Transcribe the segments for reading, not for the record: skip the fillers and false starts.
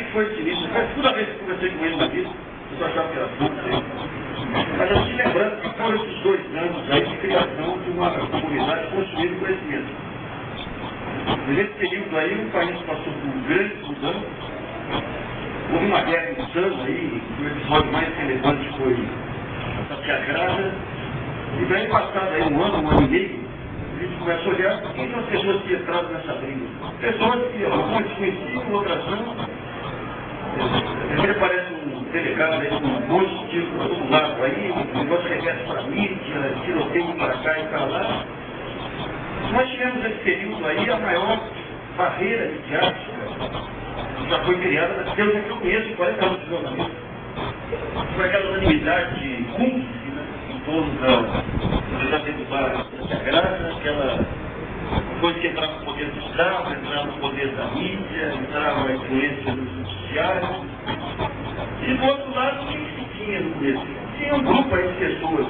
que foi sinistro. Mas toda vez que eu conversei com ele na vida, eu achava que era pouco. Mas eu estou lembrando que foram esses 2 anos aí de criação de uma comunidade construída em conhecimento. Nesse período aí, o país passou por grandes mudanças. Houve uma guerra insana aí, o episódio mais relevante foi a Satyagraha. E bem passado aí um ano e meio, a gente começa a olhar quem são as pessoas que entraram nessa briga. Pessoas que algumas desconheciam, outras não. Ele parece um delegado aí com um monte de tiro para todo lado aí, o negócio repete para a mídia, tiroteio para cá e para lá. Nós tivemos nesse período aí a maior barreira midiática que já foi criada, pelo que eu conheço, 40 anos de jornalismo. Foi aquela unanimidade cúmplice, né, em torno da derrubada Satyagraha, aquela coisa que entrava no poder do Estado, entrava no poder da mídia, entrava a influência dos judiciários. E do outro lado, quem se tinha no começo? Tinha um grupo aí de pessoas,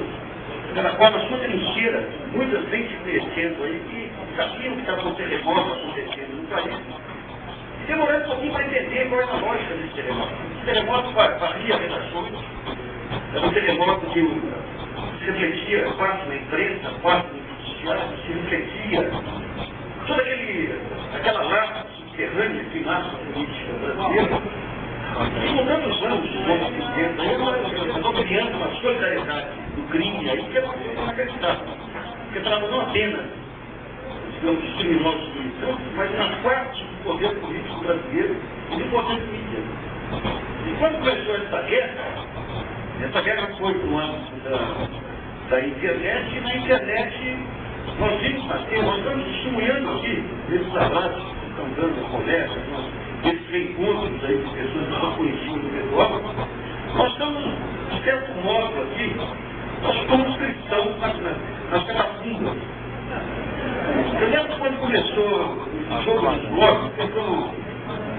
na qual a sua trincheira, muitas bem se conhecendo aí, que sabiam o que estava no terremoto acontecendo no país. E demorando um pouquinho para entender qual é a lógica desse terremoto. Esse terremoto varria redações, era um terremoto que se refletia quase na imprensa, quase no judiciário, se refletia toda aquela lata subterrânea que massa política brasileira. E mudando os anos, eu estou criando uma solidariedade do crime aí que é inacreditável. Porque trata não apenas, digamos, os criminosos militantes, mas uma parte do poder político brasileiro e do poder mídia. E quando começou essa guerra foi para o âmbito da internet, e na internet nós vimos nascer, nós estamos testemunhando aqui, esses abraços que estão dando a conversa, esses reencontros aí de pessoas que não conheciam do redor. Nós estamos, de certo modo aqui, nós somos cristãos nas catacumbas. Eu lembro quando começou o jogo dos blocos,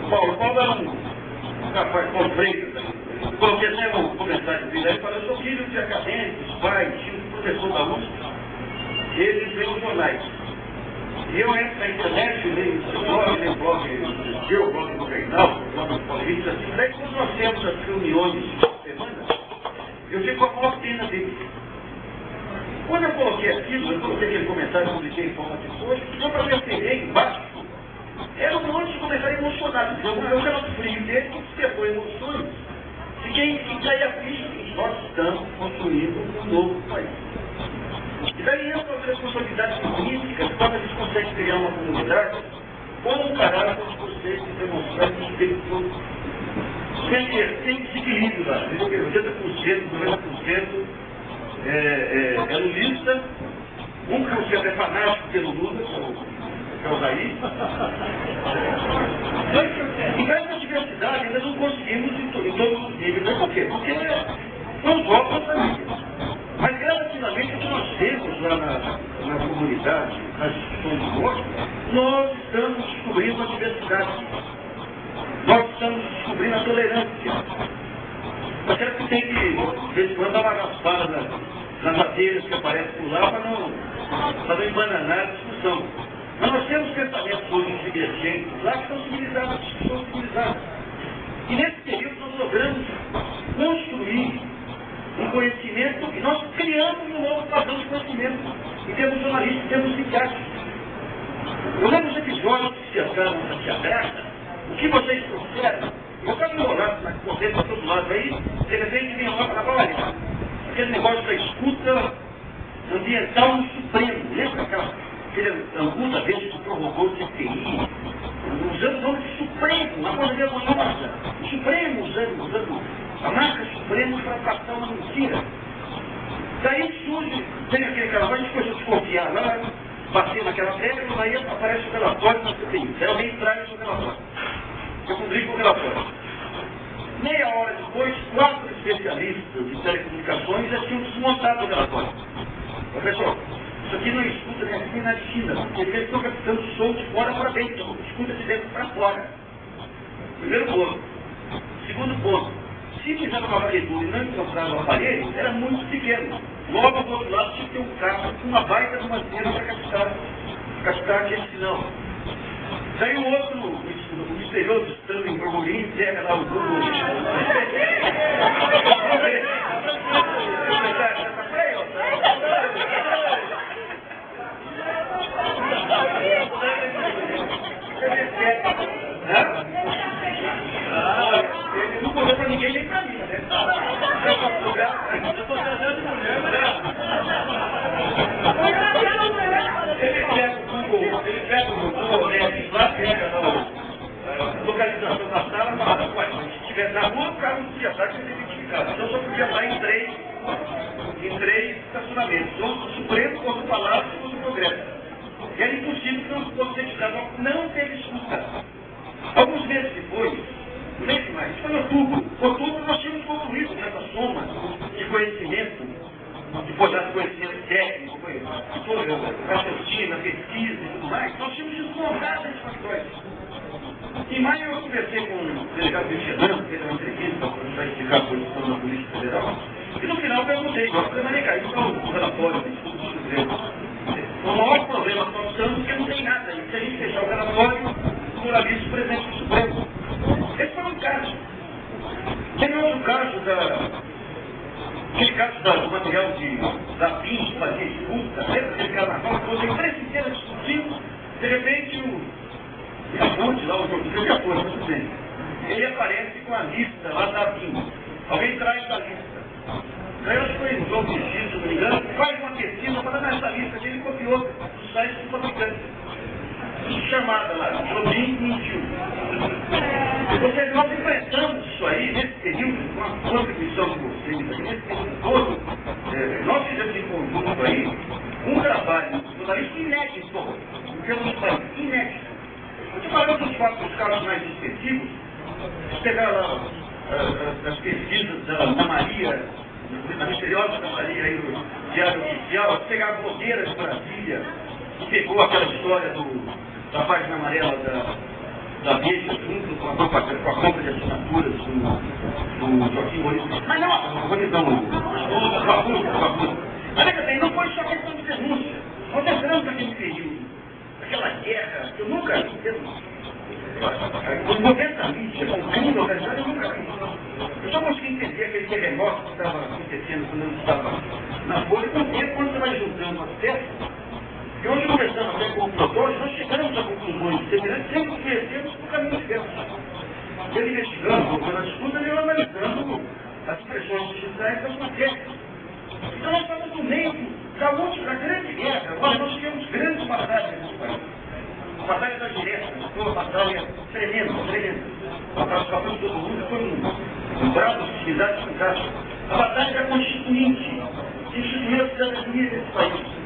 o Paulo era um rapaz com Freitas, eu coloquei até um comentário dele aí, falou, eu sou filho de acadêmicos, pai, tio, professor da USP, eles veem os jornais. E eu entro na internet, leio o blog, leio o blog o blog do Reinaldo, o blog do Paulista, assim, daí quando nós temos as reuniões de semana, eu fico com a maior pena deles. Quando eu coloquei aquilo, eu coloquei aquele comentário, publiquei em forma de post, só para perceber embaixo, era um monte de comentário emocionado. Eu já não frio dele, que despertou emoções. Fiquei a ficha que nós estamos construindo um novo país. E daí entra as responsabilidades políticas, quando a gente consegue criar uma comunidade com um caráter de vocês que demonstrar que tem todo. Tem desequilíbrio lá. 80%, 90% é lulista, 1% é fanático pelo Lula, que é o Jair. E nessa diversidade ainda não conseguimos em todos os níveis. Mas por quê? Porque não votam para mim. Mas gradativamente o que nós temos lá na comunidade, nas instituições de voto, nós estamos descobrindo a diversidade. Nós estamos descobrindo a tolerância. Mas será que tem que, de vez em quando, dar uma raspada nas matérias que aparecem por lá para não embananar a discussão. Mas nós temos pensamentos hoje divergentes lá que são civilizados, E nesse período nós logramos construir um conhecimento e nós criamos um novo padrão de conhecimento. Em termos jornalísticos, em termos psiquiátricos. Eu lembro os episódios que se acharam na Satyagraha, o que vocês trouxeram, eu estava enrolado na corrente para todo lado aí, de repente vinha lá para olha, aquele negócio da escuta ambiental no Supremo. Lembra aquele angústia vez que prorrogou o CPI, usando o nome de Supremo, uma coisa vergonhosa. O Supremo usando a marca Supremo para passar uma mentira. Daí surge, tem aquele cara, a gente começou a desconfiar lá, bater naquela regra, e aí aparece o relatório na CPI. Aí alguém traz o relatório. Eu publico o relatório. Meia hora depois, 4 especialistas de telecomunicações já tinham desmontado o relatório. Professor, isso aqui não escuta nem aqui nem na China, porque eles estão captando som de fora para dentro, escuta de dentro para fora. Primeiro ponto. Segundo ponto, se fizeram uma varredura e não encontraram o aparelho, era muito pequeno. Logo do outro lado tinha que ter um carro com uma baita de uma antena para captar aquele sinal. Daí o outro, o misterioso Stanley Borbolin, pega lá o Google. Ele não contou pra ninguém, nem pra mim, né? Eu tô trazendo mulher, ele pega o Google, lá pega a localização da sala, fala, se estiver na rua, o cara não podia estar sendo identificado. Então só podia estar em três estacionamentos, ou do Supremo, ou do Palácio, ou do Congresso. E era impossível que não fosse identificado, não teve escuta. Alguns meses depois, um mês mais, foi em outubro nós tínhamos concluído essa soma de conhecimento, depois do conhecimento técnico, raciocínio, pesquisa e tudo mais, nós tínhamos desmontado esses factores. Em maio eu conversei com o delegado Fernando, que fez uma entrevista para explicar a posição da Polícia Federal, e no final eu perguntei, nós podemos negar isso para o relatório do Instituto do Supremo. O maior problema que nós estamos é que não tem nada, e se a gente fechar o relatório, o moralismo do presidente do Supremo. Esse foi um caso. Tem outro caso aquele caso do material da PIN que fazia escuta, lembra aquele carnaval, que eu três inteiras discutindo, de repente o fonte lá, o jogador, tudo bem. Ele aparece com a lista lá da PIN. Alguém traz a lista. Aí eu acho que foi o João Vigil, se não me engano, faz uma pesquisa para dar essa lista que ele copiou do site do fabricante. Chamada lá, Jobim mentiu. Vocês, nós enfrentamos isso aí nesse período, com a contribuição de vocês, nesse período todo, nós fizemos em conjunto aí um trabalho jornalístico inédito, em termos de país, inédito. Eu te falei dos casos mais específicos, pegar lá as pesquisas da Maria, da misteriosa da Maria aí no Diário Oficial, pegar a blogueira de Brasília, que pegou aquela história da página amarela da Veja, junto com a compra de assinaturas do Joaquim Moreno. Mas não, o Babuca. Mas veja bem, não foi só questão de denúncia. Nós entramos naquele período, aquela guerra, que eu nunca vi, os movimentos da mídia, com o crime organizado, eu nunca vi. Eu só consegui entender aquele terremoto que estava acontecendo quando eu estava na Folha, porque quando você vai juntando as peças, e hoje, conversando até com o doutor, nós chegamos a conclusões semelhantes, sempre conhecemos por caminhos diversos. Ele investigando, voltando a disputa, ele analisando as expressões judiciais das matérias. Então nós estamos no meio da grande guerra. Olha, nós tivemos grandes batalhas nesse país. A batalha da direta foi uma batalha tremenda. A participação de todo mundo foi um grau de atividade fantástico. A batalha da Constituinte, que instituiu a cidadania desse país.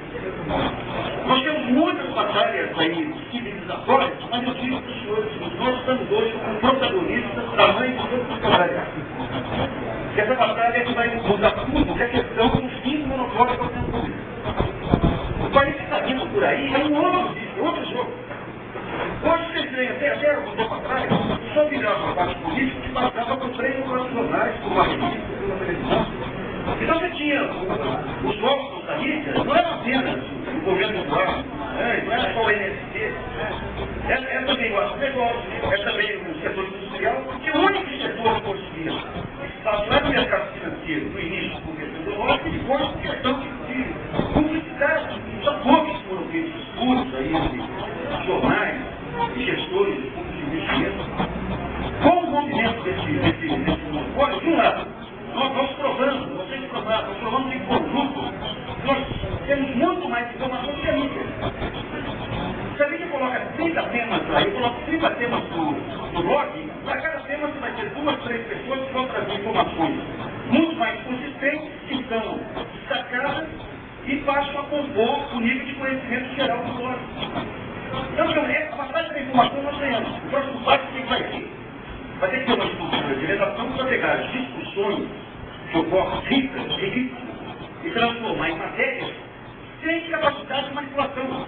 Nós temos muitas batalhas aí civilizatórias, mas eu digo para os senhores, nós estamos hoje como protagonistas da mãe de todas as batalhas. Essa batalha é que vai mudar tudo, que é a questão do fim do monopólio da opinião pública. O país que está vindo por aí é um outro jogo. Hoje vocês veem até algum tempo atrás, só virar uma parte política que passava por treino para os jornais, por uma revista, por uma televisão. Então você tinha os órgãos da mídia, não era apenas o governo rural, não era só o NST, é também o agronegócio, é também o setor industrial, porque o único setor que conseguia espaço era o mercado financeiro, no início do governo do Rocha, e depois por questão de publicidade. Só poucos foram feitos cursos aí, de jornais, de gestores, de fundos de investimento. Com o movimento desse monopólio, de um lado, nós provamos, vocês provaram, nós provamos em conjunto, nós temos muito mais informação que a mídia. Se a mídia coloca 30 temas lá, eu coloco 30 temas no blog, para cada tema você vai ter 2, 3 pessoas que vão trazer informações muito mais consistentes, que são destacadas e passam a compor o nível de conhecimento geral do blog. Então, essa batalha da informação nós ganhamos. O próximo passo que vai ter? Vai ter que ter uma estrutura de redação para pegar as discussões que ocorrem ricas, ridículas, e transformar em matérias sem capacidade de manipulação.